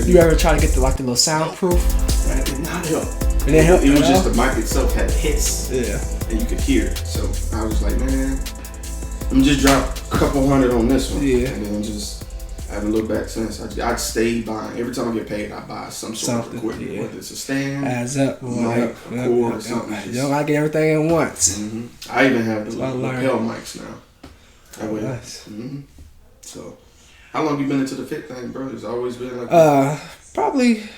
You ever try to get the little soundproof? That did not help. It didn't help. It was just the mic itself had hits. Yeah. And you could hear it. So I was like, man, let me just drop a couple hundred on this one. Yeah. And then just I haven't looked back since. I'd stay buying. Every time I get paid, I buy some sort of equipment. Yeah. Whether it's a stand, adds up, mic, a cord, or something. You don't gotta get everything at once. Mm-hmm. I even have the lapel mics now. Nice. Mm-hmm. So, how long you been into the fit thing, bro? It's always been like probably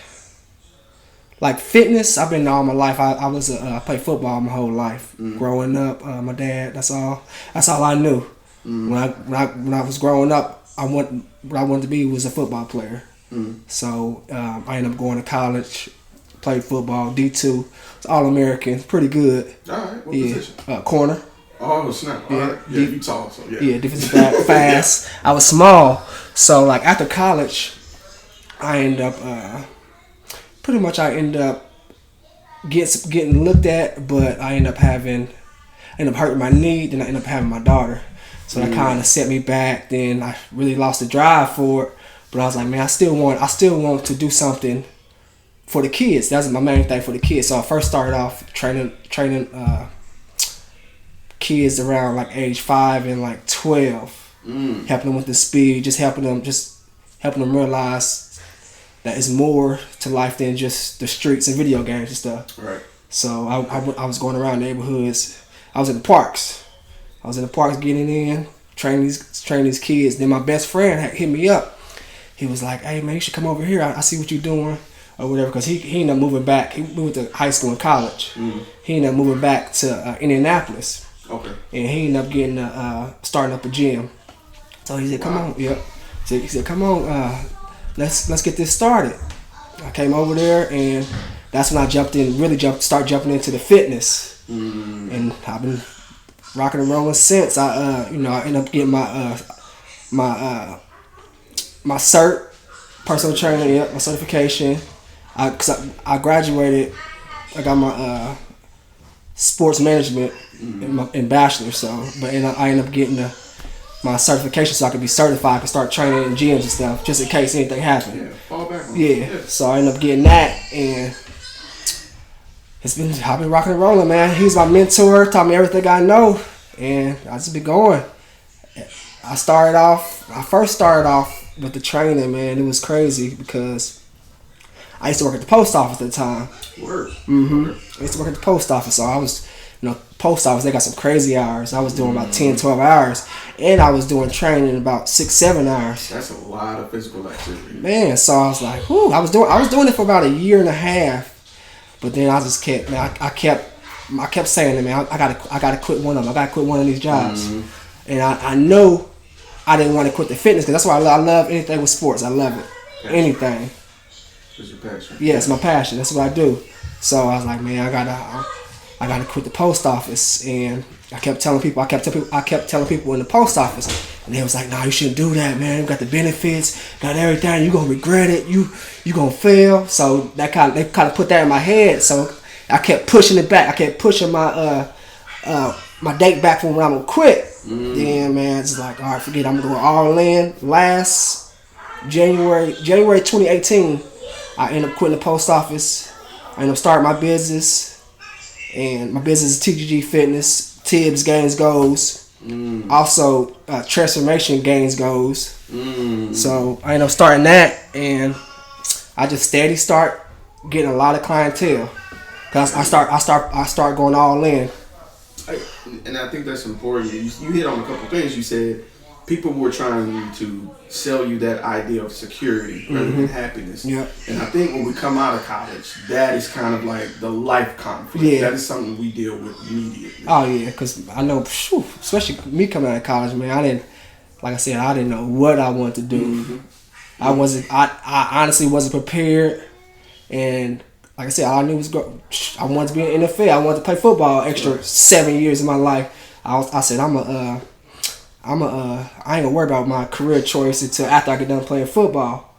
like fitness. I've been all my life. I played football my whole life. Growing up, my dad. That's all I knew. When I was growing up, what I wanted to be was a football player. So I ended up going to college, played football, D2, All-American, pretty good. All right, what position? Corner. Oh snap! All right. Yeah, you tall, so yeah. Yeah, defensive back, fast. I was small, so like after college, I ended up getting looked at, but I ended up hurting my knee. Then I ended up having my daughter. So that kind of set me back. Then I really lost the drive for it. But I was like, man, I still want to do something for the kids. That's my main thing for the kids. So I first started off training kids around like age 5 and like 12, helping them with the speed, just helping them realize that it's more to life than just the streets and video games and stuff. Right. So I was going around neighborhoods. I was in the parks. Getting in, training these kids. Then my best friend hit me up. He was like, hey man, you should come over here. I see what you're doing or whatever. Because he ended up moving back. He moved to high school and college. He ended up moving back to Indianapolis. Okay. And he ended up getting starting up a gym. So he said, come on. Yep. So he said, come on, let's get this started. I came over there and that's when I started jumping into the fitness. And I've been rocking and rolling since. I ended up getting my Sirr, personal trainer, my certification. I graduated. I got my sports management in bachelor. So, but I ended up getting my certification so I could be certified and start training in gyms and stuff, just in case anything happened. Yeah, fall back on it. So I ended up getting that and. I've been rocking and rolling, man. He was my mentor, taught me everything I know, and I just been going. I first started off with the training, man. It was crazy because I used to work at the post office at the time. Word. I used to work at the post office, so I was, post office, they got some crazy hours. I was doing about 10, 12 hours, and I was doing training about 6, 7 hours. That's a lot of physical activity. Man, so I was like, whew. I was doing it for about a year and a half. But then I just kept, man. I kept saying to me, I gotta quit one of them. I gotta quit one of these jobs. And I know I didn't want to quit the fitness because that's why I love anything with sports. I love it, anything. It's your passion. Yeah, it's my passion. That's what I do. So I was like, man, I gotta quit the post office. And I kept telling people in the post office, and they was like, nah, you shouldn't do that, man. You got the benefits, got everything. You gonna regret it. You gonna fail. So they kind of put that in my head. So I kept pushing it back. I kept pushing my my date back from when I'm gonna quit. Then man, it's like, all right, forget it. I'm going all in. Last January 2018, I ended up quitting the post office. I ended up starting my business, and my business is TGG Fitness. Tibbs, Gainz, goes. Also, transformation Gainz goes. So I ended up starting that, and I just steady start getting a lot of clientele. Cause I start going all in. And I think that's important. You hit on a couple things. You said people were trying to sell you that idea of security rather than happiness. Yeah. And I think when we come out of college, that is kind of like the life conflict. Yeah. That is something we deal with immediately. Oh yeah, because I know, especially me coming out of college, man. I didn't know what I wanted to do. I honestly wasn't prepared, and like I said, all I knew was I wanted to be in the NFL. I wanted to play football extra 7 years of my life. I said I ain't gonna worry about my career choice until after I get done playing football.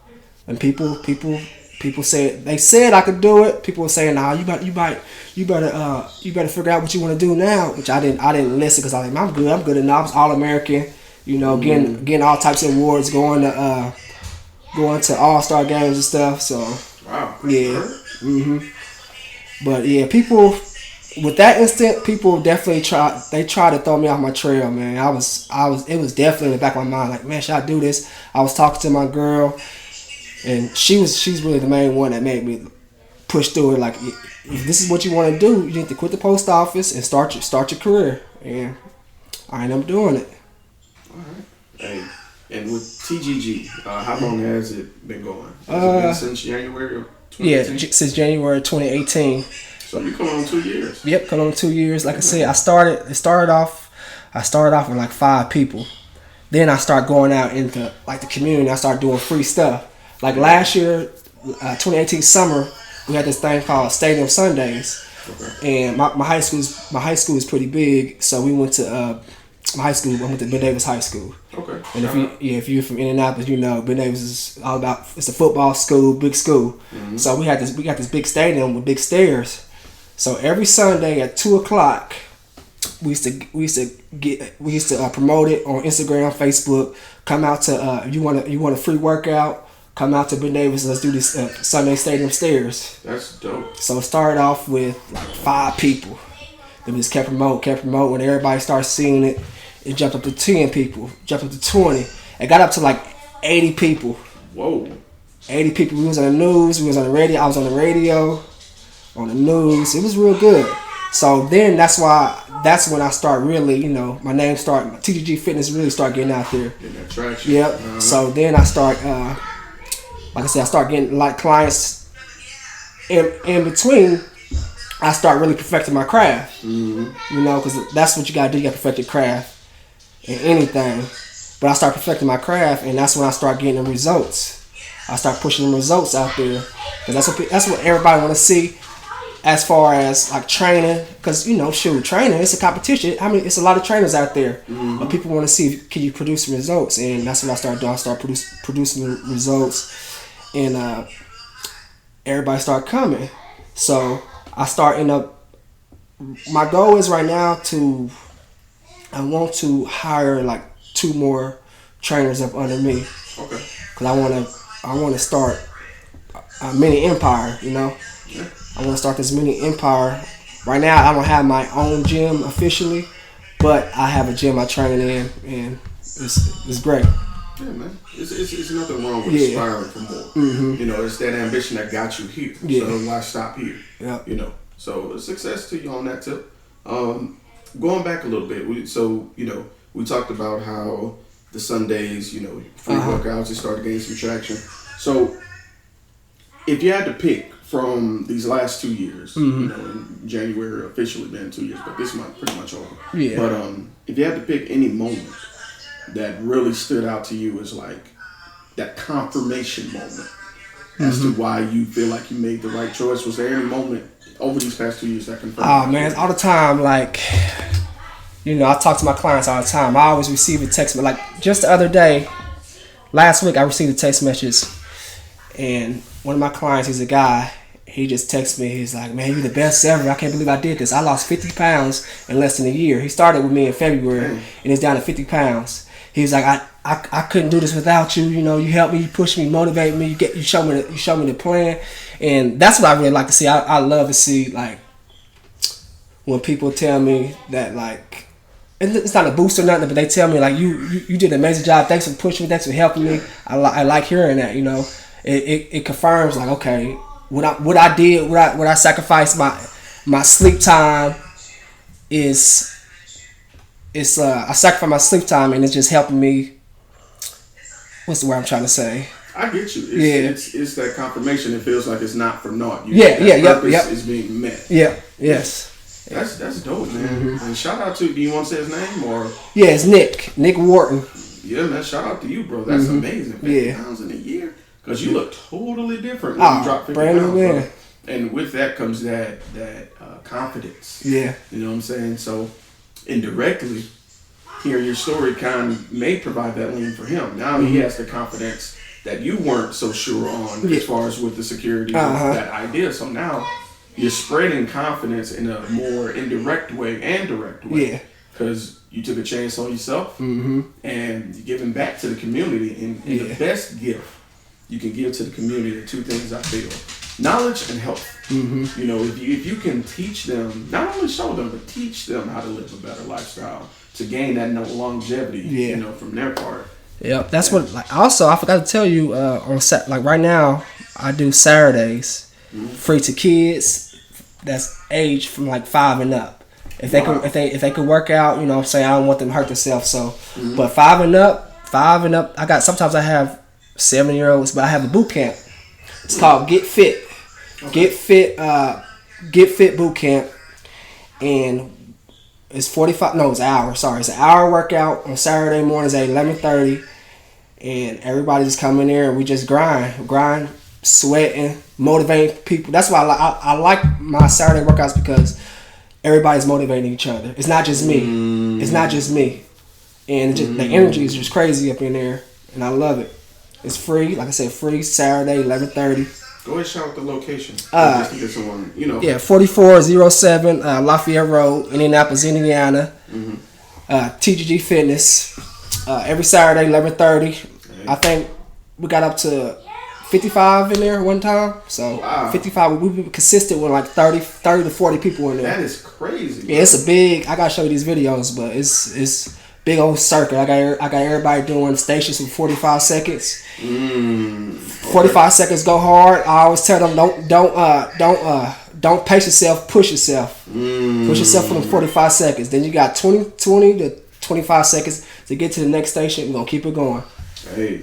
And people said I could do it. People were saying, nah, you better figure out what you want to do now. Which I didn't listen because I was like, I'm good enough. I was All-American, getting all types of awards, going to going to all-star games and stuff. So Wow. yeah. But yeah, people with that instant, people definitely tried to throw me off my trail, man. It was definitely in the back of my mind, like, man, should I do this? I was talking to my girl, and she's really the main one that made me push through it. Like, if this is what you want to do, you need to quit the post office and start your career. And I ended up doing it. All right. Hey, and with TGG, how long has it been going? Has it been since January of 2018? Yeah, since January 2018. So you coming on 2 years? Yep, coming on 2 years. Like I said, I started off with like 5 people. Then I start going out into like the community. I start doing free stuff. Like last year, 2018 summer, we had this thing called Stadium Sundays. Okay. And my high school is pretty big, so we went to my high school. I went to Ben Davis High School. Okay. And if you're from Indianapolis, you know Ben Davis is all about, it's a football school, big school. Mm-hmm. So we got this big stadium with big stairs. So every Sunday at 2:00, we used to promote it on Instagram, Facebook. Come out to you want a free workout. Come out to Ben Davis. Let's do this Sunday Stadium Stairs. That's dope. So it started off with like 5 people. Then we just kept promoting. When everybody started seeing it, it jumped up to 10 people. Jumped up to 20. It got up to like 80 people. Whoa. 80 people. We was on the news. We was on the radio. I was on the radio, on the news. It was real good. So then that's when I start really, my name TGG Fitness really start getting out there. Getting that traction. Yep. So then I start, like I said, I start getting like clients. In between, I start really perfecting my craft. Mm-hmm. Because that's what you gotta do. You gotta perfect your craft in anything. But I start perfecting my craft, and that's when I start getting the results. I start pushing the results out there, because that's what everybody want to see. As far as like training, because training, it's a competition. It's a lot of trainers out there, mm-hmm. but people want to see, can you produce results? And that's what I started doing. I started producing results, and everybody started coming. So I start my goal is right now I want to hire like 2 more trainers up under me. Okay. Because I want to start a mini empire. Yeah. I want to start this mini empire. Right now, I don't have my own gym officially, but I have a gym I train in, and it's great. Yeah, man. It's nothing wrong with aspiring for more. Mm-hmm. It's that ambition that got you here. Yeah. So why stop here? Yeah. So success to you on that tip. Going back a little bit, we talked about how the Sundays, free workouts, it started getting some traction. So if you had to pick from these last 2 years, mm-hmm. In January officially been 2 years, but this month pretty much over. Yeah. But if you had to pick any moment that really stood out to you as like that confirmation moment mm-hmm. as to why you feel like you made the right choice, was there any moment over these past 2 years that confirmed? Oh man, all the time. Like, I talk to my clients all the time. I always receive a text, but like just the other day, last week, I received a text message, and one of my clients, he's a guy. He just texted me. He's like, man, you're the best ever. I can't believe I did this. I lost 50 pounds in less than a year. He started with me in February, and he's down to 50 pounds. He's like, I couldn't do this without you. You help me, you push me, motivate me. You show me the plan, and that's what I really like to see. I love to see like when people tell me that like it's not a boost or nothing, but they tell me like you did an amazing job. Thanks for pushing me. Thanks for helping me. I like hearing that. It confirms like, okay, what I sacrificed my sleep time is I sacrificed my sleep time, and it's just helping me. What's the word I'm trying to say? I get you. It's that confirmation. It feels like it's not for naught. Purpose is being met. Yeah. Yes. That's dope, man. Mm-hmm. And shout out to. Do you want to say his name or? Yeah, it's Nick Wharton. Yeah, man. Shout out to you, bro. That's mm-hmm. amazing. 50 pounds in a year. Because you look totally different when you drop 50 pounds, bro. And with that comes that confidence. Yeah. You know what I'm saying? So indirectly, hearing your story kind of may provide that lean for him. Now he has the confidence that you weren't so sure on as far as with the security of that idea. So now you're spreading confidence in a more indirect way and direct way. Yeah. Because you took a chance on yourself and you're giving back to the community. And the best gift you can give to the community are two things I feel: knowledge and health. You know, if you can teach them, not only show them, but teach them how to live a better lifestyle to gain that longevity. You know, from their part. Yep, that's what. Like, also, I forgot to tell you like right now, I do Saturdays free to kids that's aged from like 5 and up. If they can, if they can work out, you know what I'm saying, I don't want them to hurt themselves. So, but 5 and up, sometimes I have 7-year-olds, but I have a boot camp. It's called Get Fit. Get Fit boot camp, and it's 45. No, it's an hour. Sorry, it's an hour workout on Saturday mornings at 11:30, and everybody just come in there and we just grind, sweating, motivating people. That's why I like my Saturday workouts, because everybody's motivating each other. It's not just me. It's not just me, and the energy is just crazy up in there, and I love it. It's free, like I said, free Saturday 11:30. Go ahead and shout out the location. Just to get someone, you know. Yeah, 4407 Lafayette Road, Indianapolis, Indiana. TGG Fitness. Every Saturday, 11:30. I think we got up to 55 in there one time. So 55. We've been consistent with like 30 to 40 people in there. That is crazy. Yeah, it's a big. I gotta show you these videos, but it's big old circuit. I got everybody doing stations for 45 seconds. 45 seconds, go hard. I always tell them don't pace yourself, push yourself. Push yourself for the 45 seconds. Then you got 20 to 25 seconds to get to the next station. We're gonna keep it going. Hey,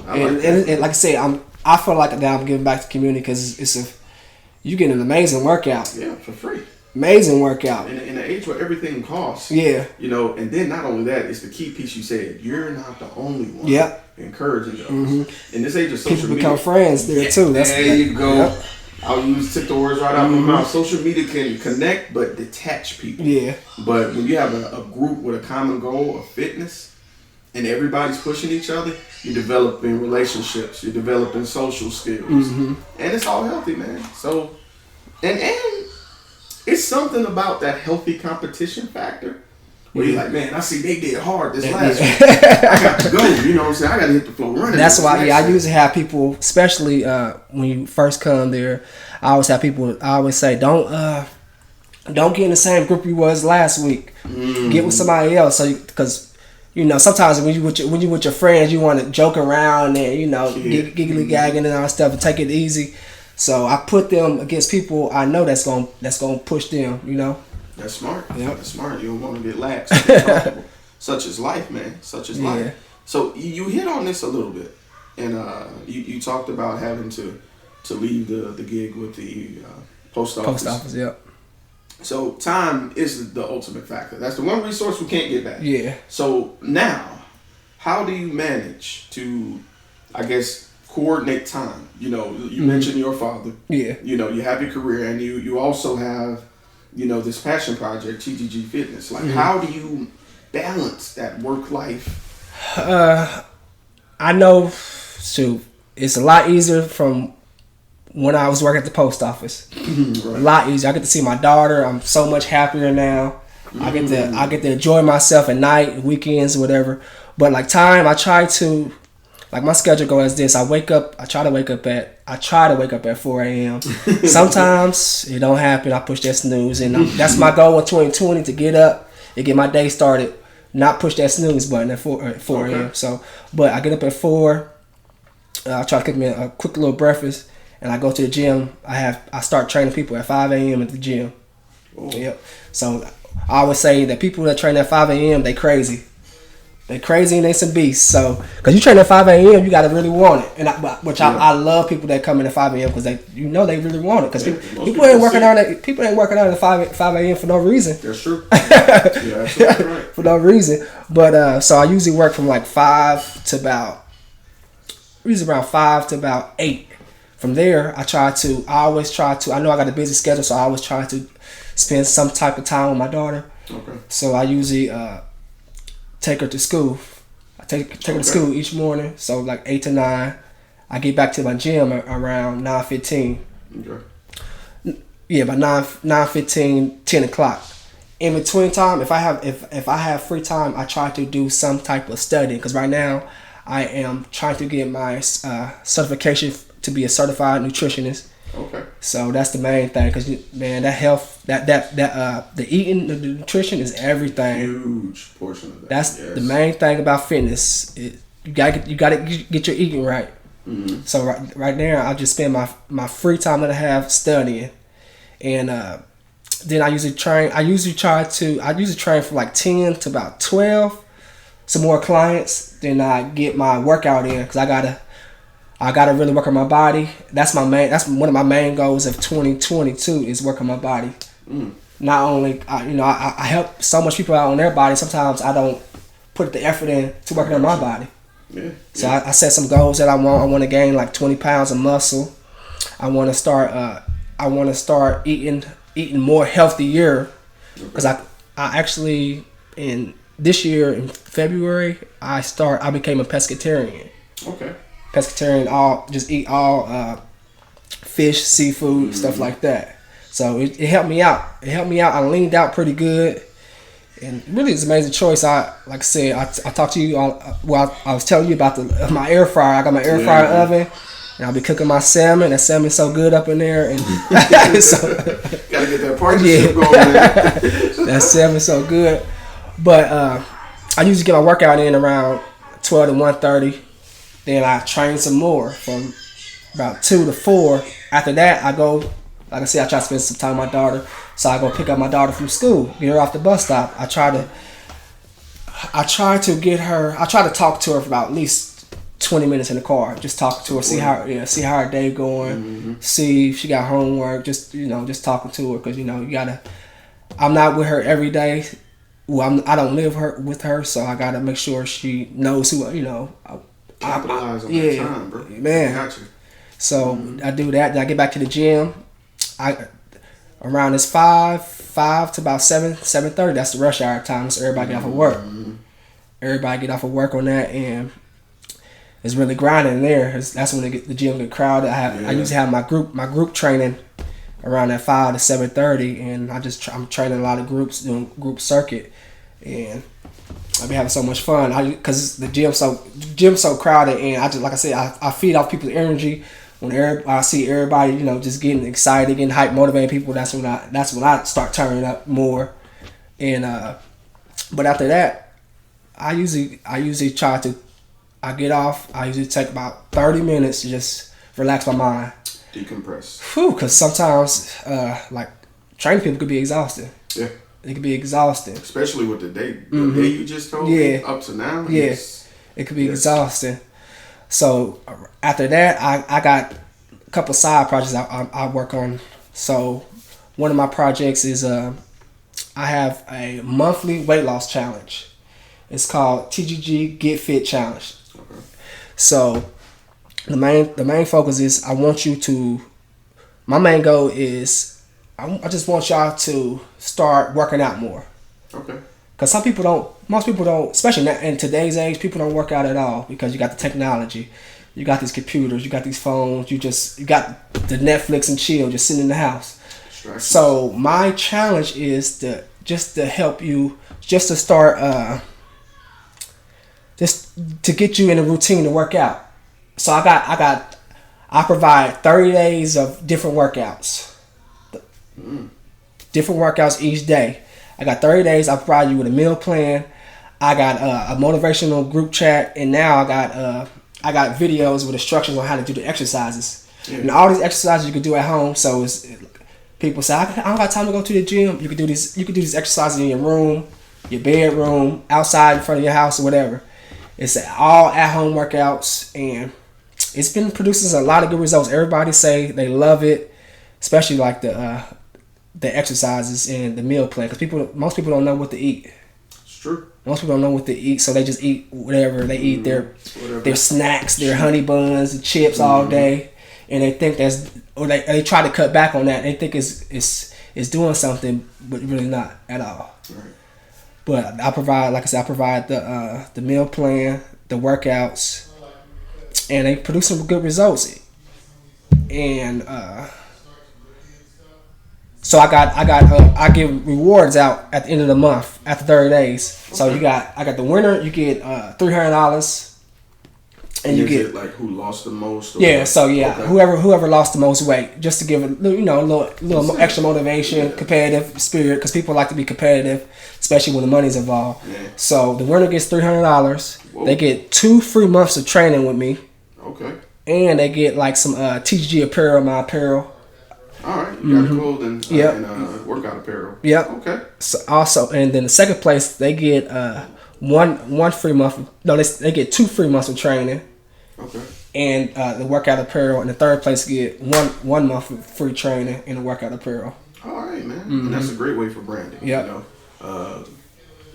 and like I said, I feel like that I'm giving back to the community, because you get an amazing workout. Yeah, for free. Amazing workout. In the age where everything costs. Yeah. You know, and then not only that, it's the key piece you said. You're not the only one. Yep. Encouraging others. In this age of social media. People become friends there too. There you go. Yep. Took the words right out of my mouth. Social media can connect but detach people. Yeah. But when you have a group with a common goal of fitness, and everybody's pushing each other, you're developing relationships. You're developing social skills. And it's all healthy, man. So, and it's something about that healthy competition factor where you're like, man, I see they did hard this last week. I got to go. You know what I'm saying? I got to hit the floor running. That's why, I usually have people, especially when you first come there, I always say, don't get in the same group you was last week. Get with somebody else. So, because, you know, sometimes when you with your friends, you want to joke around and, you know, giggly gagging and all that stuff and take it easy. So I put them against people I know that's gonna push them, you know. That's smart. Yep. That's smart. You don't want to get lax. Such is life, man. Such is life. So you hit on this a little bit, and you talked about having to leave the gig with the post office. Post office, yep. So time is the ultimate factor. That's the one resource we can't get back. Yeah. So now, how do you manage to, I guess, coordinate time? You know, you mentioned your father. Yeah. You know, you have your career, and you also have, you know, this passion project, TGG Fitness. Like, how do you balance that work life? I know, it's a lot easier from when I was working at the post office. Right. A lot easier. I get to see my daughter. I'm so much happier now. I get to enjoy myself at night, weekends, whatever. But like time, I try to. Like my schedule goes as this. I try to wake up at 4 a.m. Sometimes it don't happen. I push that snooze, and that's my goal in 2020, to get up and get my day started. Not push that snooze button at 4 a.m. So, but I get up at 4. I try to cook me a quick little breakfast, and I go to the gym. I start training people at 5 a.m. at the gym. Oh. Yep. So I always say that people that train at 5 a.m. they crazy. They crazy and they some beasts. So, cause you train at 5 a.m., you gotta really want it. And I love people that come in at 5 a.m. because they really want it. Cause people ain't working out at 5 a.m. for no reason. That's true. Yeah, absolutely right. For no reason. But so I usually work from like 5 to about 8. From there, I always try to. I know I got a busy schedule, so I always try to spend some type of time with my daughter. Okay. So I usually take her to school. I take her to school each morning. So like 8 to 9. I get back to my gym around 9:15. Okay. Yeah, by 9:15, 10 o'clock. In between time, if I have free time, I try to do some type of study. Because right now, I am trying to get my certification to be a certified nutritionist. Okay. So that's the main thing, because man, that health, the eating, the nutrition is everything. Huge portion of that. That's the main thing about fitness. You gotta get your eating right. Mm-hmm. So right now, I just spend my free time that I have studying, and then I usually train. I usually train from like 10 to about 12. Some more clients. Then I get my workout in, because I gotta really work on my body. That's one of my main goals of 2022 is work on my body. Mm. Not only I help so much people out on their body. Sometimes I don't put the effort in to working on my body. Yeah. So I set some goals that I want. I want to gain like 20 pounds of muscle. I want to start eating more healthier, because I actually this year in February I became a pescatarian. Okay. Pescatarian, just eat all fish, seafood, stuff like that. So it helped me out. I leaned out pretty good, and really it's an amazing choice. Like I said, I talked to you. I was telling you about my air fryer. I got my air fryer oven, and I'll be cooking my salmon. That salmon's so good up in there, and so gotta get that partnership going. Man. That salmon's so good. But I usually get my workout in around 12 to 1:30. Then I train some more from about 2 to 4. After that, I go, like I said, I try to spend some time with my daughter. So I go pick up my daughter from school, get her off the bus stop. I try to talk to her for about at least 20 minutes in the car. Just talk to her, see how her day going, see if she got homework, just talking to her, because I'm not with her every day. Well, I don't live with her, so I gotta make sure she knows who capitalize on that time, bro. Man. Gotcha. So I do that. Then I get back to the gym. Around this 5 to about 7:30. That's the rush hour time. So everybody get off of work. Everybody get off of work on that, and it's really grinding there. That's when the gym get crowded. I usually have my group training around that 5 to 7:30, and I'm training a lot of groups, doing group circuit, and I be having so much fun. Because the gym's so crowded, and I feed off people's energy. When I see everybody, just getting excited, getting hyped, motivating people, that's when I start turning up more. And but after that, I usually I get off. I usually take about 30 minutes to just relax my mind, decompress. Because sometimes like training people could be exhausting. Yeah. It could be exhausting. Especially with the day you just told me up to now. Yes. It could be exhausting. So after that, I got a couple side projects I work on. So one of my projects is I have a monthly weight loss challenge. It's called TGG Get Fit Challenge. Okay. So the main focus is my main goal is I just want y'all to start working out more. Okay. Because most people don't, especially in today's age, people don't work out at all, because you got the technology, you got these computers, you got these phones, you got the Netflix and chill, just sitting in the house. So my challenge is to help you, just to start, just to get you in a routine to work out. So I provide 30 days of different workouts. Different workouts each day. I got 30 days. I provide you with a meal plan. I got a motivational group chat, and now I got videos with instructions on how to do the exercises. Yeah. And all these exercises you can do at home. So people say, I don't got time to go to the gym. You can do these. You can do these exercises in your room, your bedroom, outside in front of your house, or whatever. It's all at home workouts, and it's been producing a lot of good results. Everybody say they love it, especially like the exercises and the meal plan, because most people don't know what to eat. It's true. Most people don't know what to eat, so they just eat whatever. They eat their snacks, their honey buns, and chips all day, and they think they try to cut back on that. They think it's doing something, but really not at all. Right. But I provide the meal plan, the workouts, and they produce some good results. And so I give rewards out at the end of the month after 30 days. Okay. So I got the winner, you get $300. And you get it like who lost the most? Yeah, so yeah, okay. whoever lost the most weight, just to give it, a little extra motivation, competitive spirit, because people like to be competitive, especially when the money's involved. Yeah. So the winner gets $300. They get 2 free months of training with me. Okay. And they get like some TGG apparel, my apparel. All right, you got clothing and workout apparel. Yep. Okay. So also, and then the second place they get one free month. No, they get 2 free months of training. Okay. And the workout apparel, and the third place get one month of free training in the workout apparel. All right, man. And that's a great way for branding. Yeah. You know,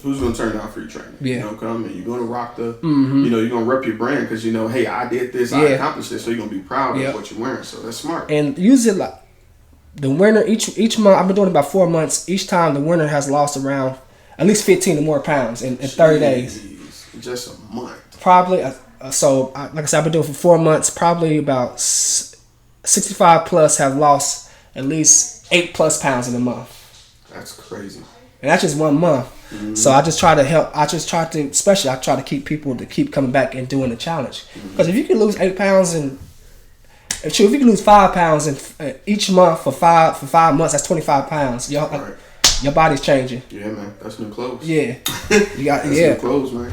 who's gonna turn down free training? Yeah. Come and you're gonna rock the. You're gonna rep your brand because hey, I did this, I accomplished this, so you're gonna be proud of what you're wearing. So that's smart. And usually, like the winner each month, I've been doing it about 4 months. Each time the winner has lost around at least 15 or more pounds in 30 days. Just a month. Probably. So, like I said, I've been doing it for 4 months. Probably about 65 plus have lost at least 8 plus pounds in a month. That's crazy. And that's just 1 month. So I just try to help. I try to keep people to keep coming back and doing the challenge. Because if you can lose 8 pounds if you can lose 5 pounds in each month for five months, that's 25 pounds. Your body's changing. Yeah, man. That's new clothes. Yeah. You got that's new clothes, man.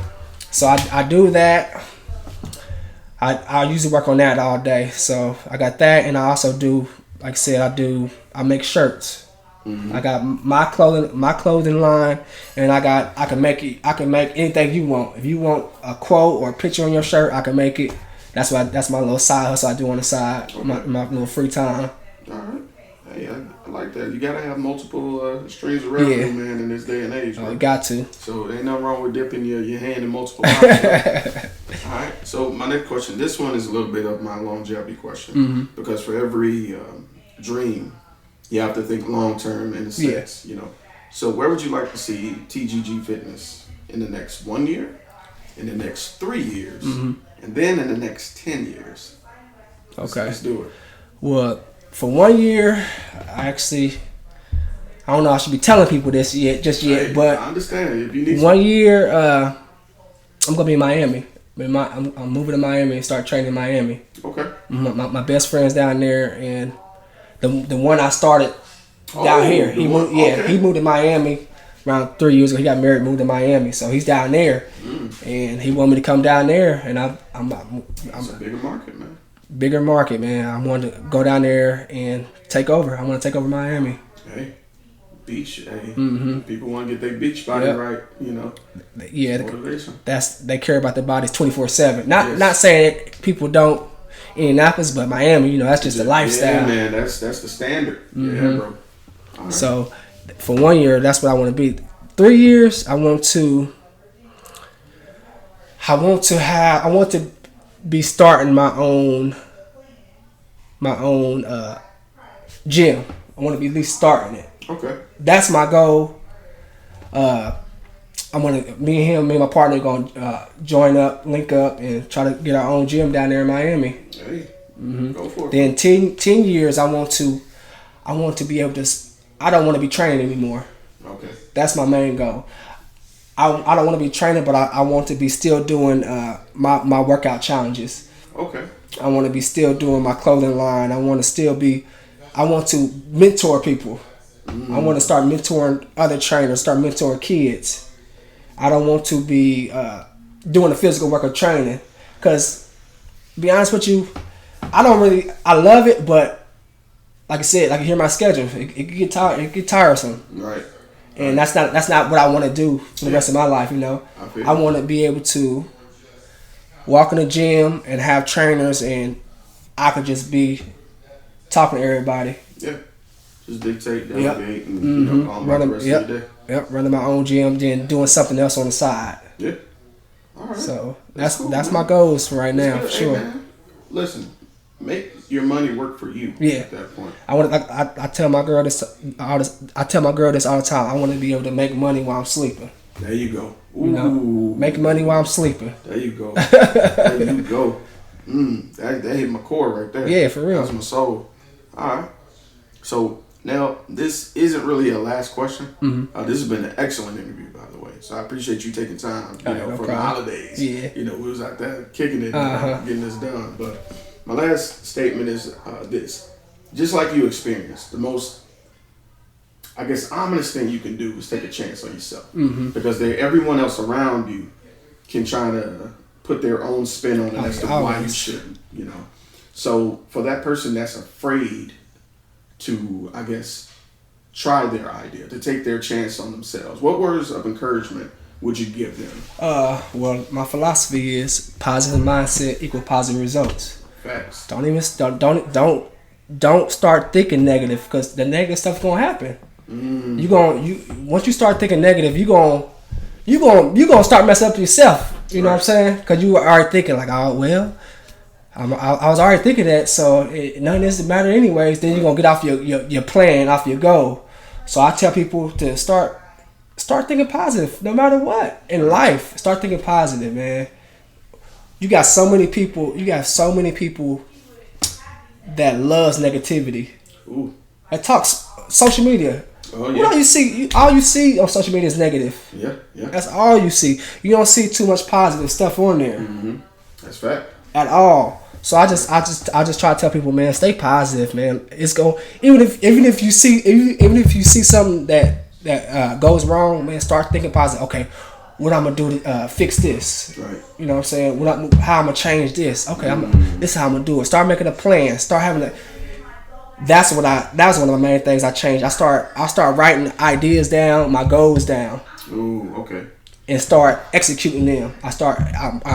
So I do that. I usually work on that all day. So I got that, and I also do, like I said, I make shirts. I got my clothing line, and I can make anything you want. If you want a quote or a picture on your shirt, I can make it. That's my little side hustle I do on the side, my little free time. All right. Hey, I like that. You gotta have multiple streams of revenue, man, in this day and age. Right? You got to. So ain't nothing wrong with dipping your hand in multiple pots. Right? All right. So my next question. This one is a little bit of my longevity question because for every dream, you have to think long term in a sense. You know. So where would you like to see TGG Fitness in the next 1 year, in the next 3 years, and then in the next 10 years? Okay. Let's do it. Well, for 1 year, I don't know. I should be telling people this yet, but I understand. If you need 1 year, I'm gonna be in Miami. I'm moving to Miami and start training in Miami. Okay. My best friend's down there, and the one I started down here. He moved. Yeah, he moved to Miami around 3 years ago. He got married, moved to Miami, so he's down there, and he wanted me to come down there, and I'm It's a bigger market, man. Bigger market, man. I wanted to go down there and take over. I want to take over Miami. Hey, beach. Hey, people want to get their beach body right. You know. Yeah, motivation. They care about their bodies 24/7. Not saying that people don't in Indianapolis, but Miami. You know, that's just the lifestyle. Yeah, man. That's the standard. Yeah, bro. All right. So, for 1 year, that's what I want to be. 3 years, I want to be starting my own gym. I want to be at least starting it. Okay. That's my goal. Me and my partner gonna join up, link up, and try to get our own gym down there in Miami. Hey, go for it. Then 10 years, I want to be able to. I don't want to be training anymore. Okay. That's my main goal. I don't want to be training, but I want to be still doing my workout challenges. Okay. I want to be still doing my clothing line. I want to mentor people. I want to start mentoring other trainers, start mentoring kids. I don't want to be doing the physical work of training. Because, to be honest with you, I love it, but like I said, I can hear my schedule. It get tiresome. Right. And that's not what I want to do for the rest of my life, you know. I want to be able to walk in the gym and have trainers, and I could just be talking to everybody. Yeah. Just dictate, delegate, and all the rest of the day. Yep, running my own gym, then doing something else on the side. Yeah. All right. So that's my goals for right now, for sure. Hey, man. Listen, make your money work for you. Yeah. At that point. I tell my girl this. I tell my girl this all the time. I want to be able to make money while I'm sleeping. There you go. Ooh. You know, make money while I'm sleeping. There you go. There you go. That hit my core right there. Yeah, for real. That's my soul. All right. So Now, this isn't really a last question. This has been an excellent interview, by the way. So I appreciate you taking time, No from problem. the holidays. Yeah. We was out there kicking it, getting this done. But my last statement is this. Just like you experienced, the most, I guess, ominous thing you can do is take a chance on yourself. Because everyone else around you can try to put their own spin on it as to why you shouldn't, So for that person that's afraid to, I guess, try their idea, to take their chance on themselves, what words of encouragement would you give them? Well, my philosophy is positive mindset equal positive results. Facts. Don't start thinking negative, because the negative stuff's gonna happen. Once you start thinking negative, you gonna start messing up yourself. You know what I'm saying? Because you were already thinking like, oh well, I was already thinking that, so none of this matter anyways. Then you're gonna get off your plan, off your goal. So I tell people to start thinking positive, no matter what in life. Start thinking positive, man. You got so many people that loves negativity. Ooh. That talks social media. Oh yeah. All you see on social media is negative. Yeah. That's all you see. You don't see too much positive stuff on there. That's fact. At all. So I just try to tell people, man, stay positive, man. It's go even if you see something that goes wrong, man, start thinking positive. Okay, what I'm gonna do to fix this? Right. You know what I'm saying? How I'm gonna change this? Okay, this is how I'm gonna do it. Start making a plan. Start having a. That was one of my main things I changed. I start writing ideas down, my goals down. Ooh, okay. And start executing them. I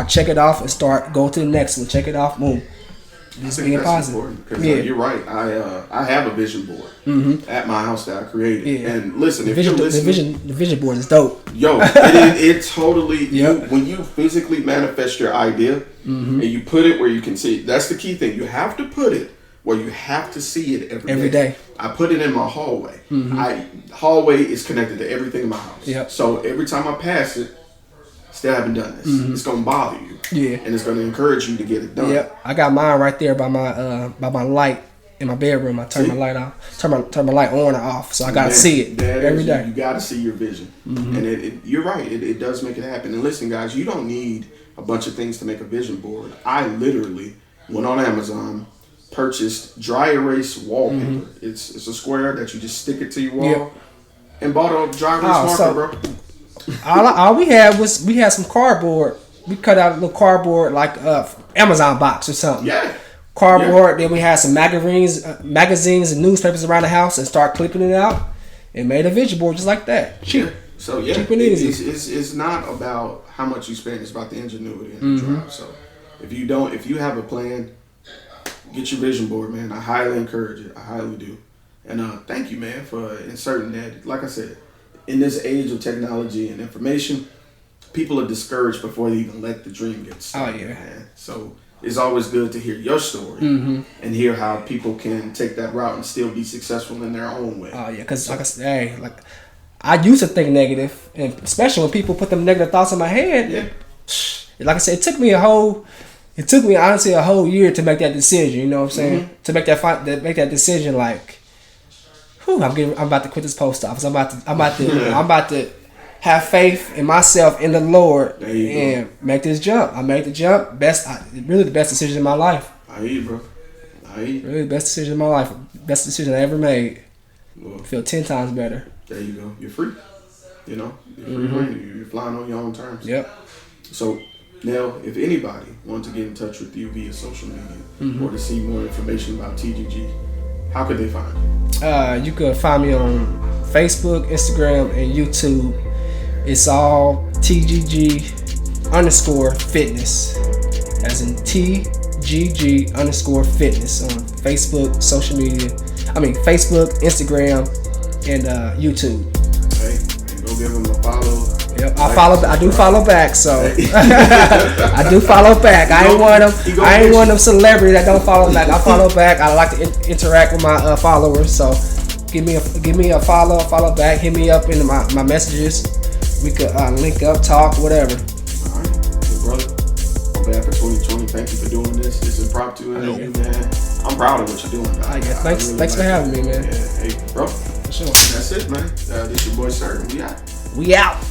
check it off and start go to the next one. Check it off, boom. Just being positive. Because you're right. I have a vision board at my house that I created. Yeah. And listen, if you're listening, the vision board is dope. Yo, it totally. When you physically manifest your idea and you put it where you can see it, that's the key thing. You have to put it where you have to see it every day. I put it in my hallway. Hallway is connected to everything in my house. Yep. So every time I pass it, still haven't done this. It's gonna bother you. Yeah. And it's gonna encourage you to get it done. Yep. I got mine right there by my light in my bedroom. I turn my light off. Turn my light on or off. So I gotta see it every day. You gotta see your vision. And you're right. It does make it happen. And listen, guys, you don't need a bunch of things to make a vision board. I literally went on Amazon, purchased dry erase wallpaper. It's a square that you just stick it to your wall, and bought a dry erase marker, bro. All we had some cardboard. We cut out a little cardboard like Amazon box or something. Yeah. Cardboard. Then we had some magazines and newspapers around the house, and start clipping it out and made a vision board just like that. Cheap. Yeah. So cheap and easy. It's not about how much you spend. It's about the ingenuity and the drive. So if you have a plan, get your vision board, man. I highly encourage it. I highly do. And thank you, man, for inserting that. Like I said, in this age of technology and information, people are discouraged before they even let the dream get started. Oh, yeah. Man. So it's always good to hear your story and hear how people can take that route and still be successful in their own way. Oh, yeah, because like I said, I used to think negative, and especially when people put them negative thoughts in my head. Yeah. Like I said, it took me honestly a whole year to make that decision. You know what I'm saying? To make that decision, like, I'm about to quit this post office. I'm about to have faith in myself, in the Lord, and make this jump. I made the jump. Really the best decision in my life. I hear you, bro. Really the best decision in my life. Best decision I ever made. I feel 10 times better. There you go. You're free. You're free. You're flying on your own terms. Yep. So, Nell, if anybody wants to get in touch with you via social media or to see more information about TGG, how could they find you? You could find me on Facebook, Instagram, and YouTube. It's all TGG _Fitness, as in TGG _Fitness on Facebook, social media. Facebook, Instagram, and YouTube. Okay, and go give them a follow. Yep, I do follow back, so I do follow back. I ain't one of them celebrities that don't follow back. I follow back. I like to interact with my followers, so give me a follow back. Hit me up in my messages. We could link up, talk, whatever. All right, good brother. I'm bad for 2020. Thank you for doing this. This is impromptu interview, man. I'm proud of what you're doing. Thanks for having me, man. Yeah. Hey, bro. For sure. That's it, man. This your boy Sirr. We out. We out.